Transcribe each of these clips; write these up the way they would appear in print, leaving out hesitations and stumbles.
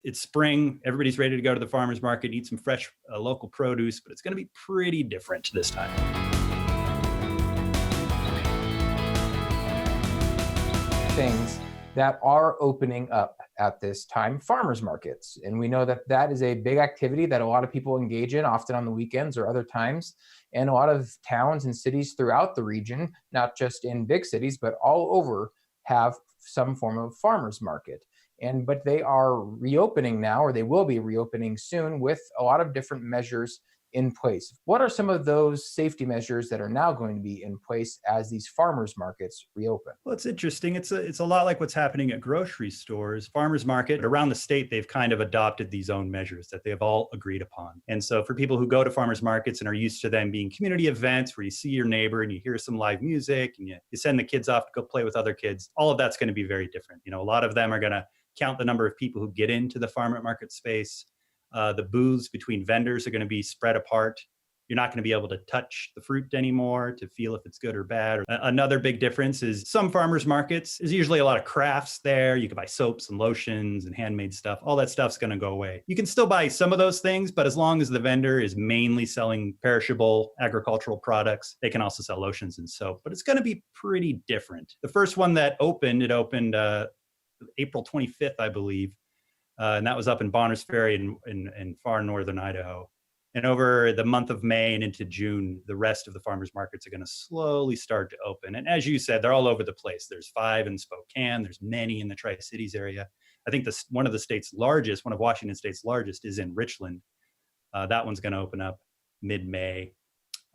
It's spring. Everybody's ready to go to the farmer's market, eat some fresh local produce, but it's going to be pretty different this time. Things that are opening up at this time, farmers markets. And we know that that is a big activity that a lot of people engage in, often on the weekends or other times. And a lot of towns and cities throughout the region, not just in big cities, but all over, have some form of farmers market. But they are reopening now, or they will be reopening soon, with a lot of different measures in place. What are some of those safety measures that are now going to be in place as these farmers markets reopen? Well, it's interesting. It's a lot like what's happening at grocery stores. Farmers market around the state, they've kind of adopted these own measures that they have all agreed upon. And so for people who go to farmers markets and are used to them being community events where you see your neighbor and you hear some live music and you send the kids off to go play with other kids, all of that's going to be very different. A lot of them are going to count the number of people who get into the farmer market space. The booths between vendors are going to be spread apart. You're not going to be able to touch the fruit anymore to feel if it's good or bad. Another big difference is some farmers markets, there's usually a lot of crafts there. You can buy soaps and lotions and handmade stuff. All that stuff's going to go away. You can still buy some of those things, but as long as the vendor is mainly selling perishable agricultural products, they can also sell lotions and soap. But it's going to be pretty different. The first one that opened, it opened April 25th, I believe. And that was up in Bonners Ferry in far northern Idaho. And over the month of May and into June, the rest of the farmers markets are going to slowly start to open. And as you said, they're all over the place. There's 5 in Spokane. There's many in the Tri-Cities area. I think one of Washington State's largest is in Richland. That one's going to open up mid-May.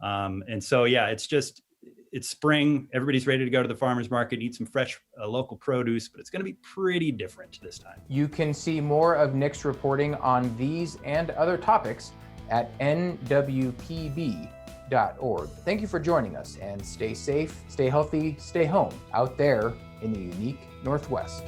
And so, yeah, it's spring. Everybody's ready to go to the farmer's market, eat some fresh local produce, but it's going to be pretty different this time. You can see more of Nick's reporting on these and other topics at nwpb.org. Thank you for joining us, and stay safe, stay healthy, stay home out there in the unique Northwest.